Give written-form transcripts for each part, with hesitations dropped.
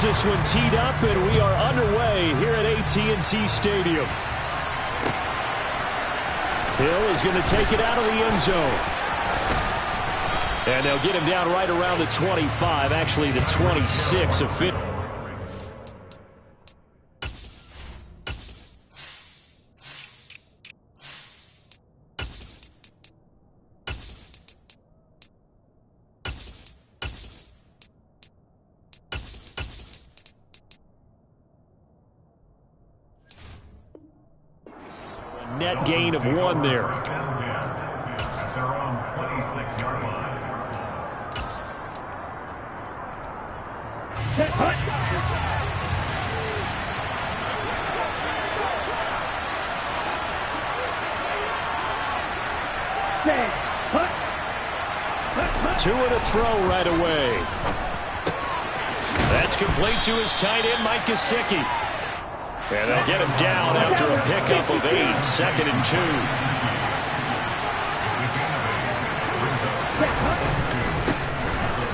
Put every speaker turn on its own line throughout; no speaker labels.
this one teed up, and we are underway here at AT&T Stadium. Hill is going to take it out of the end zone. And they'll get him down right around the 25, actually the 26 of 50. Net gain of 1 there.
Their own 26-yard line.
Two and a throw right away. That's complete to his tight end, Mike Gesicki. And they'll get him down after a pickup of 8, 2nd and 2.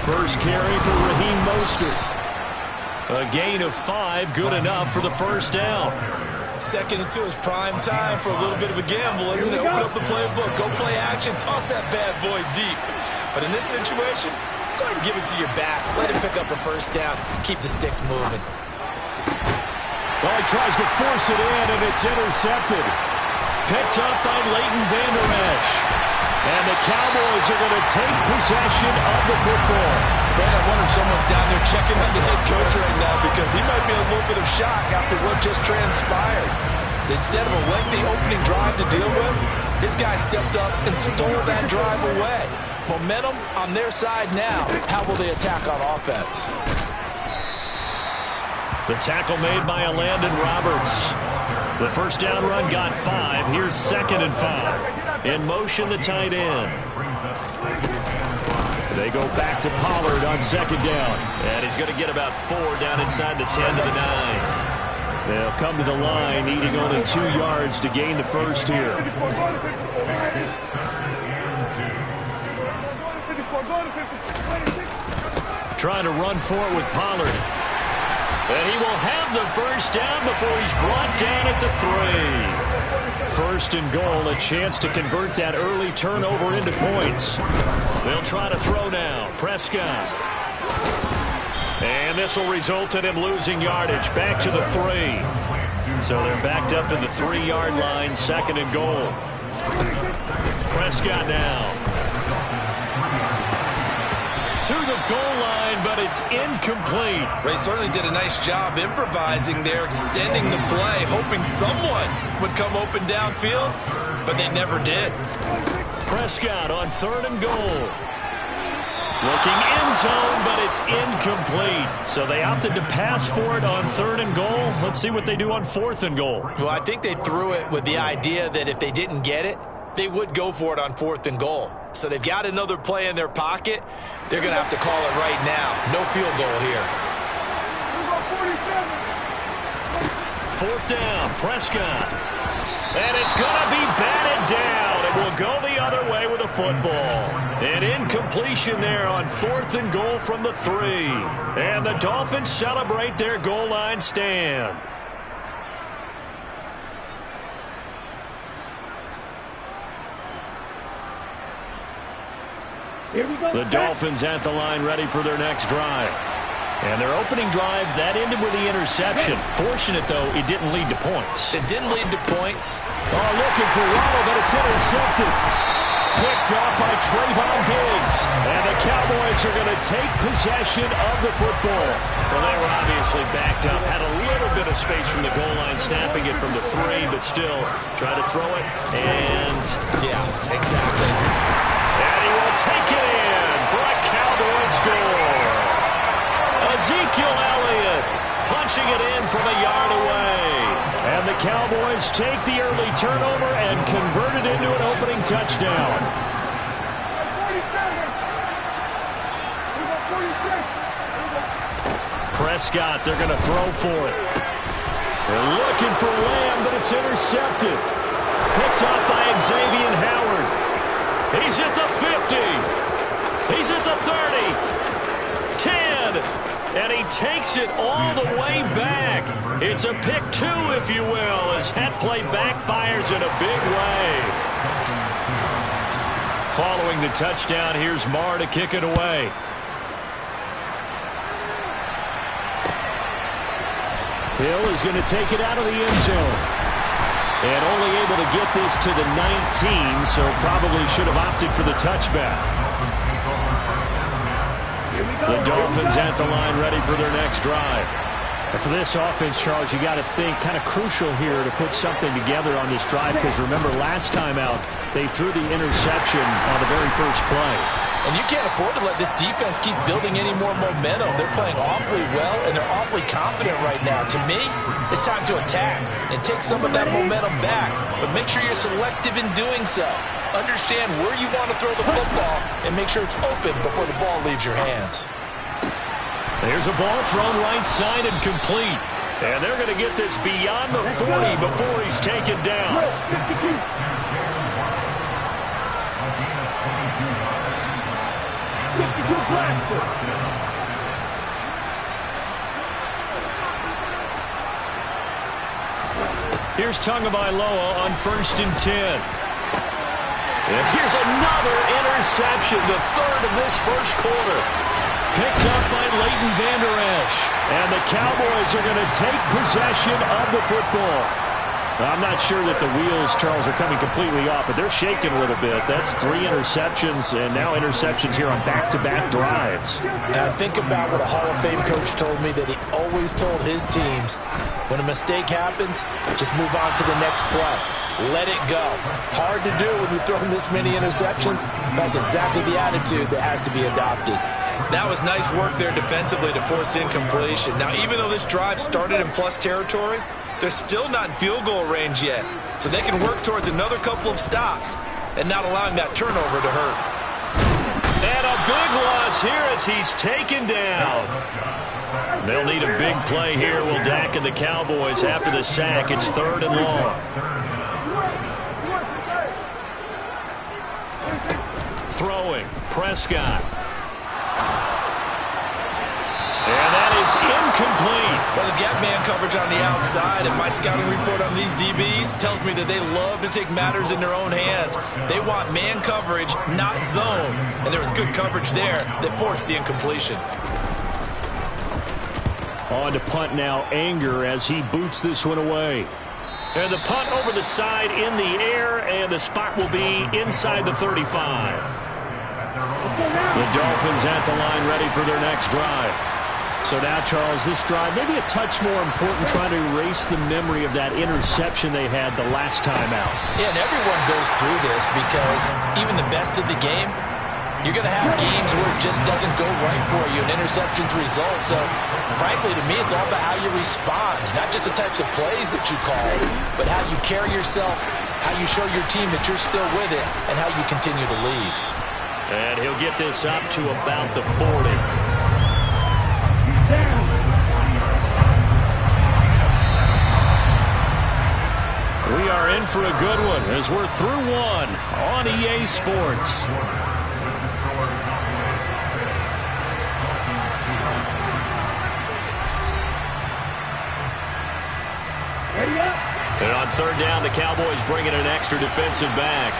First carry for Raheem Mostert. A gain of 5, good enough for the first down.
2nd and 2 is prime time for a little bit of a gamble, isn't it? Open up the playbook, go play action, toss that bad boy deep. But in this situation, go ahead and give it to your back. Let him pick up a first down. Keep the sticks moving.
Well, he tries to force it in, and it's intercepted. Picked up by Leighton Vander Esch. And the Cowboys are going to take possession of the football.
Man, I wonder if someone's down there checking on the head coach right now because he might be in a little bit of shock after what just transpired. Instead of a lengthy opening drive to deal with, his guy stepped up and stole that drive away. Momentum on their side now. How will they attack on offense?
The tackle made by Landon Roberts. The first down run got 5. Here's 2nd and 5. In motion, the tight end. They go back to Pollard on 2nd down. And he's going to get about 4 down inside the 10 to the 9. They'll come to the line, needing only 2 yards to gain the first here. Trying to run for it with Pollard. And he will have the first down before he's brought down at the 3. 1st and goal, a chance to convert that early turnover into points. They'll try to throw now. Prescott. And this will result in him losing yardage. Back to the 3. So they're backed up to the 3-yard line, 2nd and goal. Prescott now. To the goal line, but it's incomplete.
Ray certainly did a nice job improvising there, extending the play, hoping someone would come open downfield, but they never did.
Prescott on 3rd and goal. Looking end zone, but it's incomplete. So they opted to pass for it on 3rd and goal. Let's see what they do on 4th and goal.
Well, I think they threw it with the idea that if they didn't get it, they would go for it on 4th and goal. So they've got another play in their pocket. They're going to have to call it right now. No field goal here.
4th down, Prescott. And it's going to be batted down. It will go the other way with a football. An incompletion there on 4th and goal from the 3. And the Dolphins celebrate their goal line stand. The Dolphins at the line ready for their next drive. And their opening drive, that ended with the interception. Fortunate, though, it didn't lead to points.
It didn't lead to points.
Oh, looking for Waddle, but it's intercepted. Picked off by Trayvon Diggs. And the Cowboys are going to take possession of the football. Well, they were obviously backed up. Had a little bit of space from the goal line, snapping it from the 3, but still try to throw it. And
yeah, exactly.
And he will take it in for a Cowboy score. Ezekiel Elliott punching it in from a yard away. And the Cowboys take the early turnover and convert it into an opening touchdown. Prescott, they're going to throw for it. They're looking for Lamb, but it's intercepted. Picked off by Xavier Howard. He's at the 50. He's at the 30. 10. And he takes it all the way back. It's a pick two, if you will, as that play backfires in a big way. Following the touchdown, here's Marr to kick it away. Hill is going to take it out of the end zone. And only able to get this to the 19, so probably should have opted for the touchback. The Dolphins at the line, ready for their next drive.
And for this offense, Charles, you got to think kind of crucial here to put something together on this drive, because remember last time out, they threw the interception on the very first play.
And you can't afford to let this defense keep building any more momentum. They're playing awfully well, and they're awfully confident right now. To me, it's time to attack and take some of that momentum back. But make sure you're selective in doing so. Understand where you want to throw the football and make sure it's open before the ball leaves your hands.
There's a ball thrown right side and complete. And they're going to get this beyond the 40 before he's taken down. Here's Tagovailoa on 1st and 10. And here's another interception, the third of this first quarter. Picked up by Leighton Vander Esch. And the Cowboys are going to take possession of the football. I'm not sure that the wheels, Charles, are coming completely off, but they're shaking a little bit. That's 3 interceptions, and now interceptions here on back-to-back drives.
Now think about what a Hall of Fame coach told me, that he always told his teams, when a mistake happens, just move on to the next play. Let it go. Hard to do when you've thrown this many interceptions. That's exactly the attitude that has to be adopted. That was nice work there defensively to force incompletion. Now, even though this drive started in plus territory, they're still not in field goal range yet. So they can work towards another couple of stops and not allowing that turnover to hurt.
And a big loss here as he's taken down. They'll need a big play here. Will Dak and the Cowboys after the sack. It's 3rd and long. Throwing. Prescott. And that is incomplete.
Well, they've got man coverage on the outside, and my scouting report on these DBs tells me that they love to take matters in their own hands. They want man coverage, not zone. And there was good coverage there that forced the incompletion.
On to punt now, Anger, as he boots this one away.
And the punt over the side in the air, and the spot will be inside the 35.
The Dolphins at the line, ready for their next drive. So now, Charles, this drive maybe a touch more important, trying to erase the memory of that interception they had the last time out.
Yeah, and everyone goes through this, because even the best of the game, you're going to have games where it just doesn't go right for you, and interceptions result. So, frankly, to me, it's all about how you respond, not just the types of plays that you call, but how you carry yourself, how you show your team that you're still with it, and how you continue to lead.
And he'll get this up to about the 40. We are in for a good one as we're through one on EA Sports. And on 3rd down, the Cowboys bring in an extra defensive back.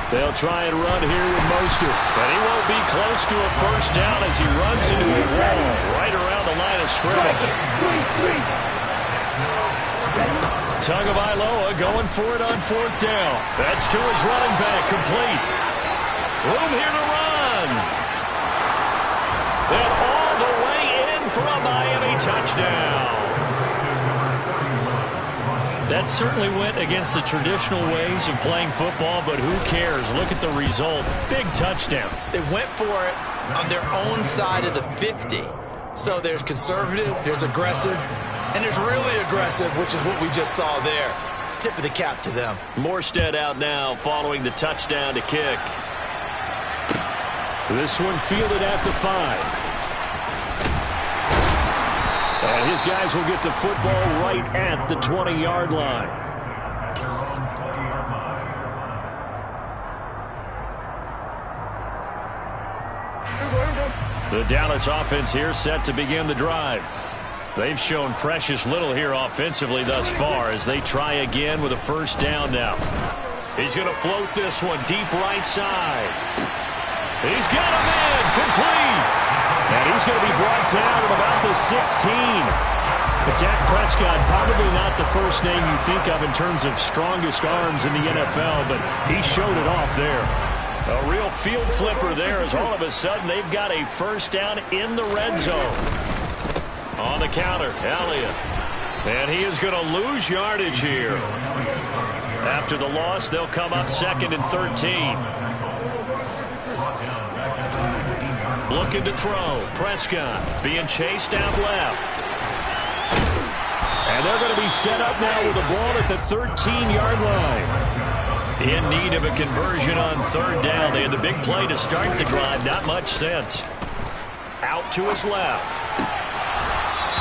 They'll try and run here with Mostert, but he won't be close to a first down as he runs into a wall right around the line of scrimmage. Tagovailoa going for it on 4th down. That's to his running back, complete. Room here to run. And all the way in for a Miami touchdown. That certainly went against the traditional ways of playing football, but who cares? Look at the result. Big touchdown.
They went for it on their own side of the 50. So there's conservative, there's aggressive, and there's really aggressive, which is what we just saw there. Tip of the cap to them.
Morstead out now following the touchdown to kick.
This one fielded at the 5. And his guys will get the football right at the 20-yard line.
The Dallas offense here set to begin the drive. They've shown precious little here offensively thus far as they try again with a first down now. He's going to float this one deep right side. He's got a man complete. And he's going to be brought down at about the 16. But Dak Prescott, probably not the first name you think of in terms of strongest arms in the NFL, but he showed it off there. A real field flipper there as all of a sudden they've got a first down in the red zone. On the counter, Elliott. And he is going to lose yardage here. After the loss, they'll come up 2nd and 13. Looking to throw. Prescott being chased out left. And they're going to be set up now with the ball at the 13-yard line. In need of a conversion on 3rd down. They had the big play to start the drive. Not much sense. Out to his left.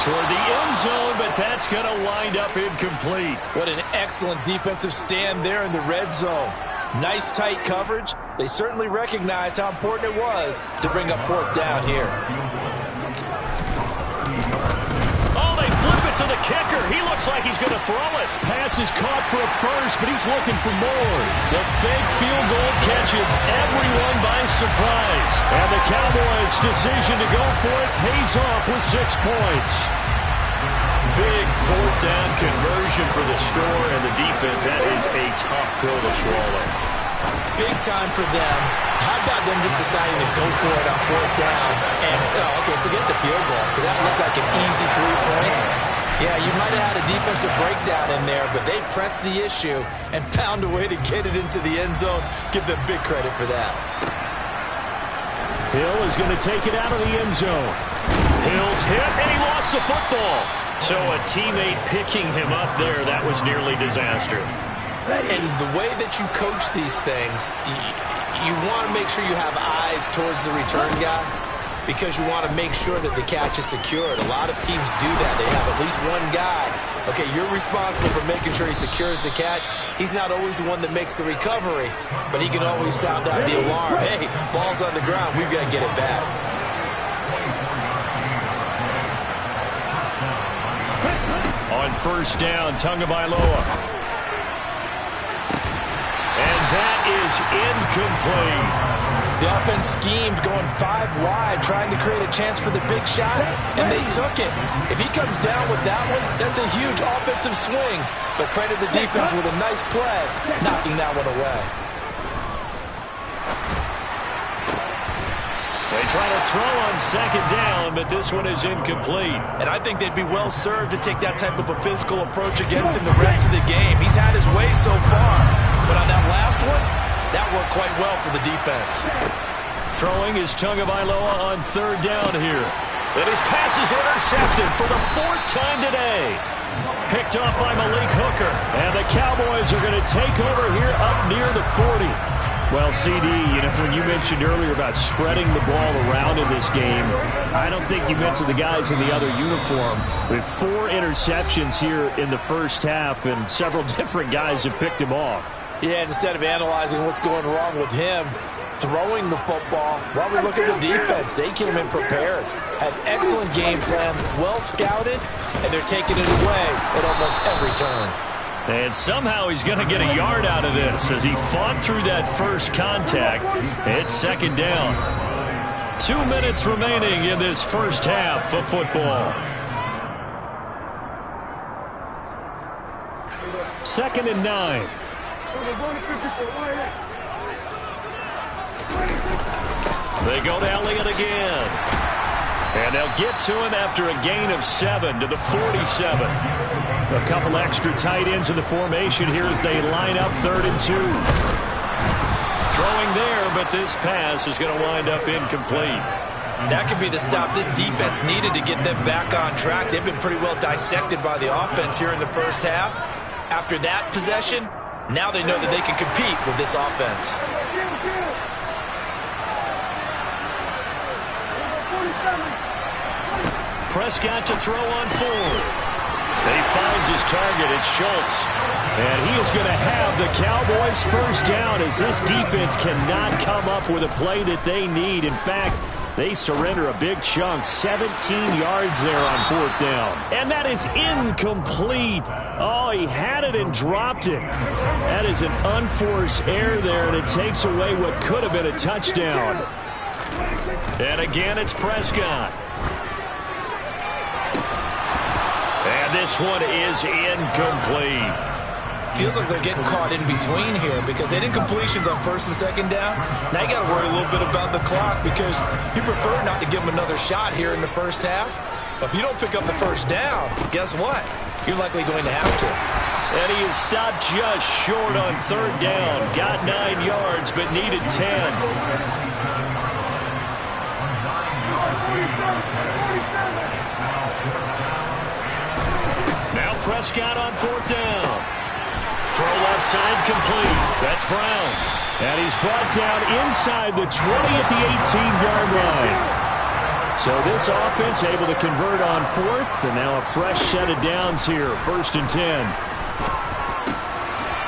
Toward the end zone, but that's going to wind up incomplete.
What an excellent defensive stand there in the red zone. Nice tight coverage. They certainly recognized how important it was to bring up 4th down here.
Oh, they flip it to the kicker. He looks like he's going to throw it.
Pass is caught for a first, but he's looking for more.
The fake field goal catches everyone by surprise. And the Cowboys' decision to go for it pays off with 6 points. Big 4th down conversion for the score and the defense. That is a tough pill to swallow.
Big time for them. How about them just deciding to go for it on 4th down? And, okay, forget the field goal, because that looked like an easy 3 points. Yeah, you might have had a defensive breakdown in there, but they pressed the issue and found a way to get it into the end zone. Give them big credit for that.
Hill is going to take it out of the end zone.
Hill's hit, and he lost the football. So a teammate picking him up there, that was nearly disaster.
And the way that you coach these things, you want to make sure you have eyes towards the return guy because you want to make sure that the catch is secured. A lot of teams do that. They have at least one guy. Okay, you're responsible for making sure he secures the catch. He's not always the one that makes the recovery, but he can always sound out the alarm. Hey, ball's on the ground. We've got to get it back.
On 1st down, Tagovailoa. And that is incomplete.
The offense schemed going 5 wide, trying to create a chance for the big shot, and they took it. If he comes down with that one, that's a huge offensive swing. But credit the defense with a nice play, knocking that one away.
They try to throw on 2nd down, but this one is incomplete.
And I think they'd be well served to take that type of a physical approach against him the rest of the game. He's had his way so far, but on that last one, that worked quite well for the defense.
Throwing is Tagovailoa on 3rd down here. And his pass is intercepted for the 4th time today. Picked off by Malik Hooker. And the Cowboys are going to take over here up near the 40.
Well, CD, when you mentioned earlier about spreading the ball around in this game, I don't think you mentioned the guys in the other uniform. With 4 interceptions here in the first half, and several different guys have picked him off.
Yeah, and instead of analyzing what's going wrong with him, throwing the football, while we look at the defense, they came in prepared. Had excellent game plan, well scouted, and they're taking it away at almost every turn.
And somehow he's going to get a yard out of this as he fought through that first contact. It's 2nd down. 2 minutes remaining in this first half of football.
2nd and 9.
They go to Elliott again. And they'll get to him after a gain of 7 to the 47.
A couple extra tight ends in the formation here as they line up 3rd and 2.
Throwing there, but this pass is going to wind up incomplete.
That could be the stop this defense needed to get them back on track. They've been pretty well dissected by the offense here in the first half. After that possession, now they know that they can compete with this offense.
Prescott to throw on 4th. And he finds his target. It's Schultz.
And he is going to have the Cowboys first down as this defense cannot come up with a play that they need. In fact, They surrender a big chunk, 17 yards there on 4th down. And that is incomplete. Oh, he had it and dropped it. That is an unforced error there, and it takes away what could have been a touchdown. And again, it's Prescott. And this one is incomplete.
Feels like they're getting caught in between here because they didn't completions on 1st and 2nd down. Now you got to worry a little bit about the clock because you prefer not to give them another shot here in the 1st half. But if you don't pick up the 1st down, guess what? You're likely going to have to.
And he is stopped just short on 3rd down. Got 9 yards but needed 10. Now Prescott on 4th down. Throw left side complete. That's Brown. And he's brought down inside the 20 at the 18-yard line. So this offense able to convert on 4th, and now a fresh set of downs here, 1st and 10.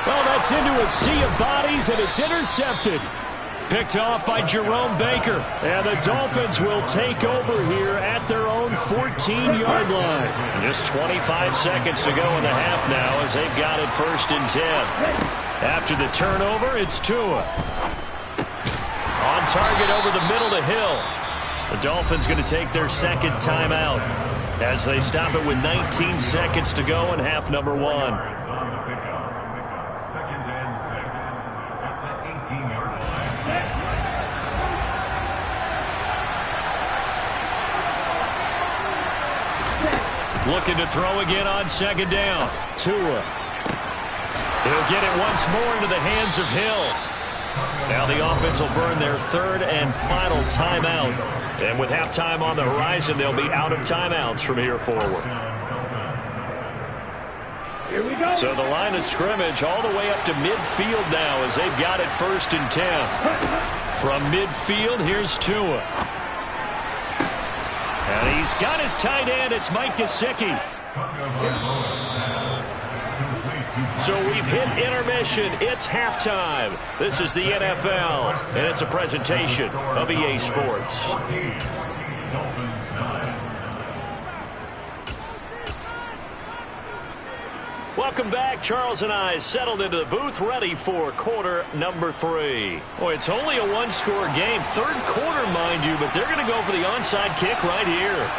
Well, that's into a sea of bodies, and it's intercepted. Picked off by Jerome Baker. And the Dolphins will take over here at their own 14-yard line. Just 25 seconds to go in the half now as they've got it 1st and 10. After the turnover, it's Tua. On target over the middle to Hill. The Dolphins going to take their 2nd timeout as they stop it with 19 seconds to go in half number 1.
2nd and 6 at the 18-yard line.
Looking to throw again on 2nd down. Tua. He'll get it once more into the hands of Hill. Now the offense will burn their 3rd and final timeout. And with halftime on the horizon, they'll be out of timeouts from here forward.
Here we go.
So the line of scrimmage all the way up to midfield now as they've got it 1st and 10. From midfield, here's Tua. And he's got his tight end. It's Mike Gesicki. So we've hit intermission. It's halftime. This is the NFL, and it's a presentation of EA Sports. Welcome back. Charles and I settled into the booth, ready for quarter number 3. Boy, it's only a one-score game. 3rd quarter, mind you, but they're going to go for the onside kick right here.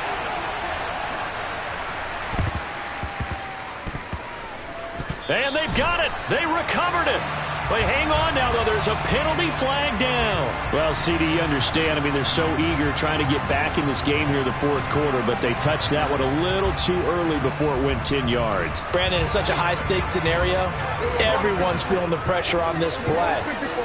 And they've got it. They recovered it. They hang on now, though. There's a penalty flag down. Well, CD, you understand. I mean, they're so eager trying to get back in this game here in the 4th quarter, but they touched that one a little too early before it went 10 yards.
Brandon, in such a high-stakes scenario, everyone's feeling the pressure on this play.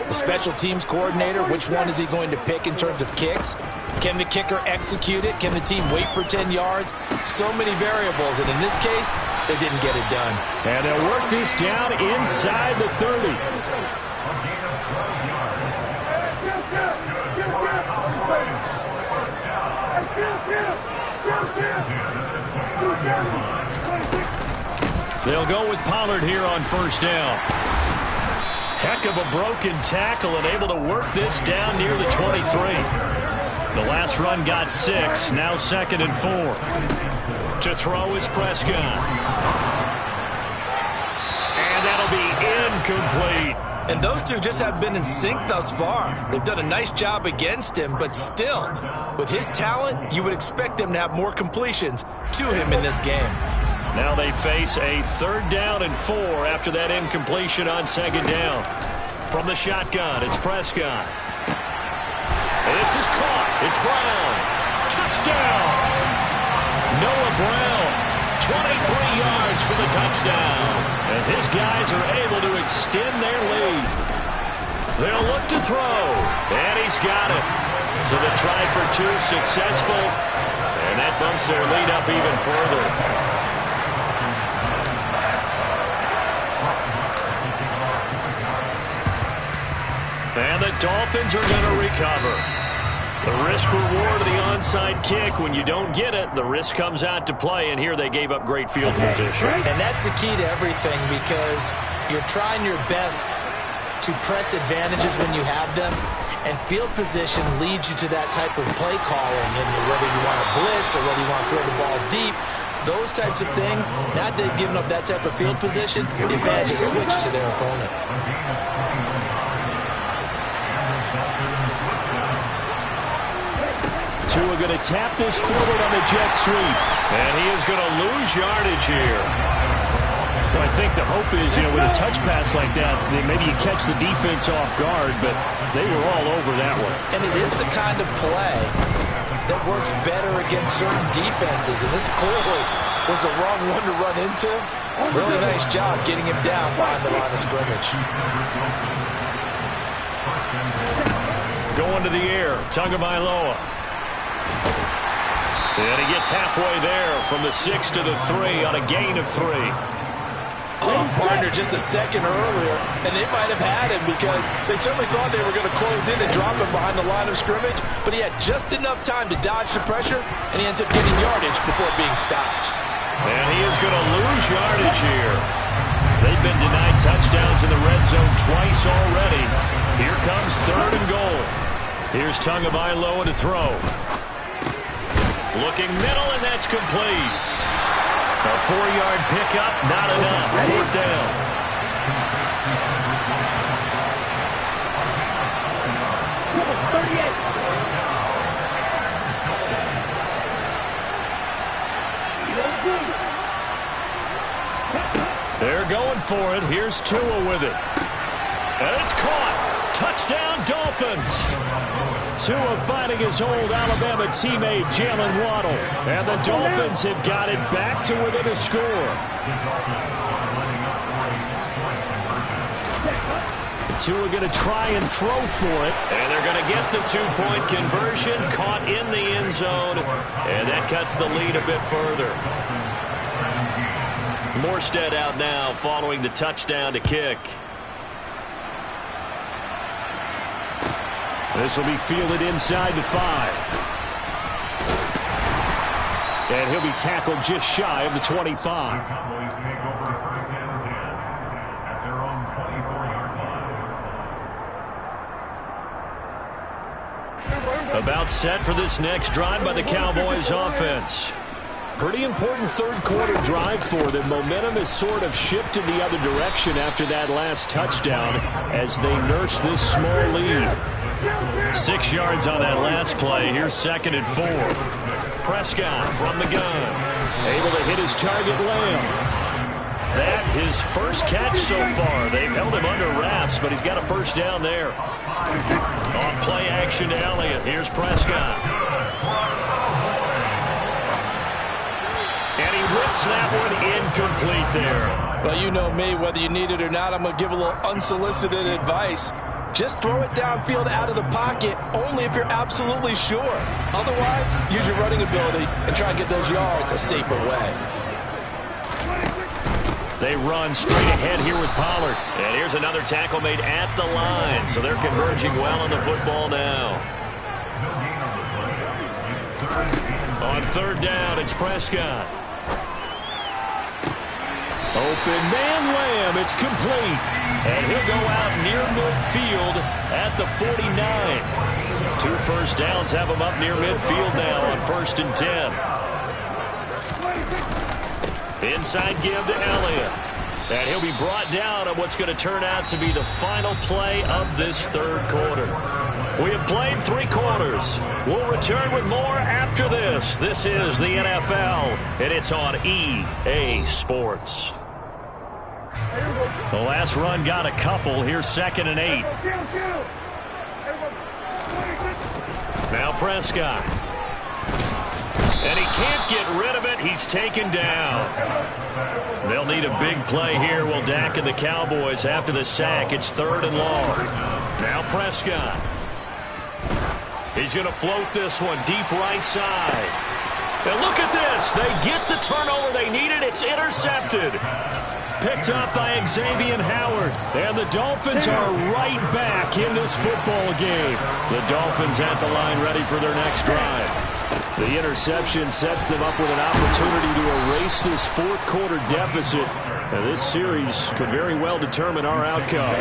The special teams coordinator, which one is he going to pick in terms of kicks? Can the kicker execute it? Can the team wait for 10 yards? So many variables, and in this case, they didn't get it done.
And they'll work this down inside the 30. They'll go with Pollard here on 1st down. Heck of a broken tackle and able to work this down near the 23. The last run got 6, now 2nd and 4. To throw is Prescott. And that'll be incomplete.
And those two just have been in sync thus far. They've done a nice job against him, but still, with his talent, you would expect them to have more completions to him in this game.
Now they face a 3rd down and 4 after that incompletion on 2nd down. From the shotgun, it's Prescott. This is caught. It's Brown. Touchdown. Noah Brown, 23 yards for the touchdown, as his guys are able to extend their lead. They'll look to throw, and he's got it. So the try for 2 successful, and that bumps their lead up even further. And the Dolphins are going to recover. The risk-reward of the onside kick, when you don't get it, the risk comes out to play, and here they gave up great field position.
And that's the key to everything, because you're trying your best to press advantages when you have them. And field position leads you to that type of play calling. And whether you want to blitz or whether you want to throw the ball deep, those types of things, now they've given up that type of field position, the advantage is switched to their opponent.
Tua going to tap this forward on the jet sweep. And he is going to lose yardage here.
Well, I think the hope is, with a touch pass like that, maybe you catch the defense off guard, but they were all over that one.
And it is the kind of play that works better against certain defenses. And this clearly was the wrong one to run into. Really nice job getting him down behind the line of scrimmage.
Going to the air, Tagovailoa. And he gets halfway there from the 6 to the 3 on a gain of 3.
Partner just a second earlier, and they might have had him because they certainly thought they were going to close in and drop him behind the line of scrimmage, but he had just enough time to dodge the pressure, and he ends up getting yardage before being stopped.
And he is going to lose yardage here. They've been denied touchdowns in the red zone twice already. Here comes 3rd and goal. Here's Tagovailoa to throw. Looking middle, and that's complete. A 4-yard pickup, not enough. 4th down. They're going for it. Here's Tua with it. And it's caught. Touchdown, Dolphins. Tua finding his old Alabama teammate, Jalen Waddle. And the Dolphins have got it back to within a score. Tua going to try and throw for it. And they're going to get the 2-point conversion. Caught in the end zone. And that cuts the lead a bit further. Morstead out now following the touchdown to kick. This will be fielded inside the 5. And he'll be tackled just shy of the 25.
Cowboys take over 1st and 10 at their own 24-yard line.
About set for this next drive by the Cowboys offense. Pretty important 3rd quarter drive for them. Momentum has sort of shifted the other direction after that last touchdown as they nurse this small lead. 6 yards on that last play. Here's 2nd and 4. Prescott from the gun. Able to hit his target, Lamb. That his first catch so far. They've held him under wraps, but he's got a 1st down there. On play action to Elliott. Here's Prescott. And he whips that one incomplete there.
Well, you know me, whether you need it or not, I'm going to give a little unsolicited advice. Just throw it downfield out of the pocket only if you're absolutely sure. Otherwise, use your running ability and try and get those yards a safer way.
They run straight ahead here with Pollard. And here's another tackle made at the line. So they're converging well on the football now. On 3rd down, it's Prescott. Open man, Lamb. It's complete. And he'll go out near midfield at the 49. 2 first downs have him up near midfield now on 1st and 10. Inside give to Elliott. And he'll be brought down on what's going to turn out to be the final play of this 3rd quarter. We have played 3 quarters. We'll return with more after this. This is the NFL, and it's on EA Sports. The last run got a couple. Here's 2nd and 8. Now Prescott. And he can't get rid of it. He's taken down. They'll need a big play here. Will Dak and the Cowboys after the sack. It's 3rd and long. Now Prescott. He's going to float this one deep right side. And look at this. They get the turnover they needed. It's intercepted. Picked up by Xavier Howard. And the Dolphins are right back in this football game. The Dolphins at the line ready for their next drive. The interception sets them up with an opportunity to erase this 4th quarter deficit
Now, this series could very well determine our outcome.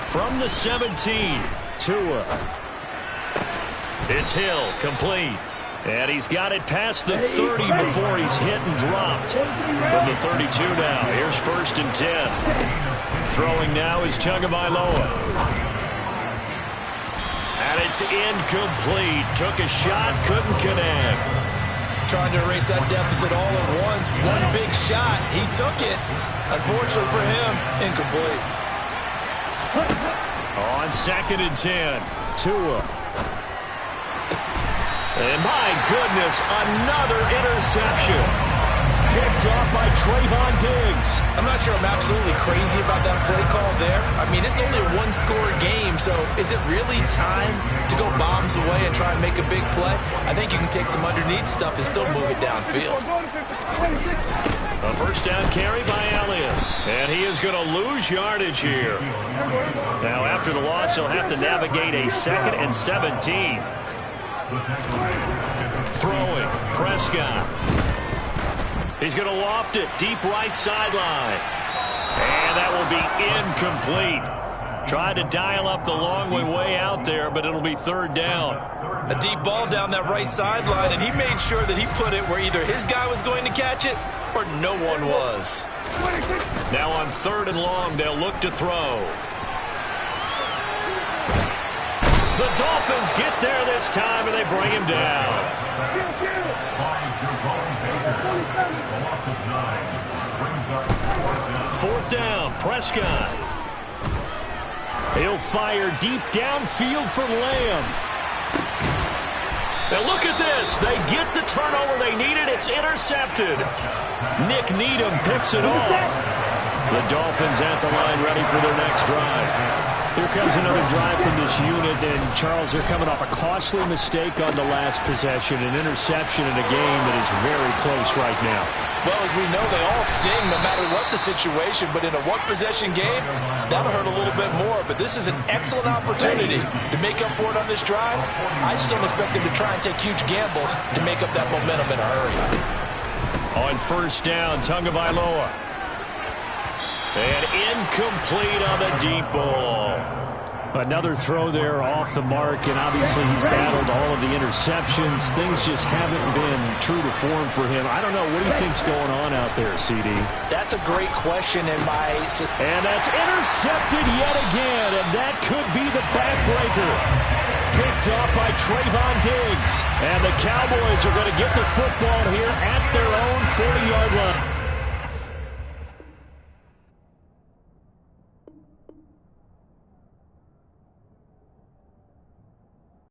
From the 17, Tua. It's Hill, complete. And he's got it past the 30 before he's hit and dropped. From the 32 now, here's 1st and 10. Throwing now is Tagovailoa. And it's incomplete. Took a shot, couldn't connect.
Trying to erase that deficit all at once. One big shot. He took it. Unfortunately for him, incomplete.
On 2nd and 10, Tua. And my goodness, another interception. Picked off by Trayvon Diggs.
I'm not sure I'm absolutely crazy about that play call there. I mean, it's only a one-score game, so is it really time to go bombs away and try and make a big play? I think you can take some underneath stuff and still move it downfield.
A 1st down carry by Elliott. And he is going to lose yardage here. Now, after the loss, he'll have to navigate a 2nd and 17. Throwing, Prescott. He's going to loft it, deep right sideline. And that will be incomplete. Tried to dial up the long way out there, but it'll be 3rd down.
A deep ball down that right sideline, and he made sure that he put it where either his guy was going to catch it or no one was.
Now on 3rd and long, they'll look to throw. The Dolphins get there this time, and they bring him down. 4th down, Prescott. He'll fire deep downfield for Lamb. Now look at this. They get the turnover they needed. It's intercepted. Nick Needham picks it off. The Dolphins at the line ready for their next drive. Here comes another drive from this unit, and Charles, they're coming off a costly mistake on the last possession, an interception in a game that is very close right now.
Well, as we know, they all sting no matter what the situation, but in a one-possession game, that'll hurt a little bit more. But this is an excellent opportunity to make up for it on this drive. I just don't expect them to try and take huge gambles to make up that momentum in a hurry.
On 1st down, Tagovailoa. And incomplete on the deep ball. Another throw there off the mark, and obviously he's battled all of the interceptions. Things just haven't been true to form for him. I don't know. What do you think's going on out there, CD?
That's a great question in my...
And that's intercepted yet again, and that could be the backbreaker. Picked off by Trayvon Diggs. And the Cowboys are going to get the football here at their own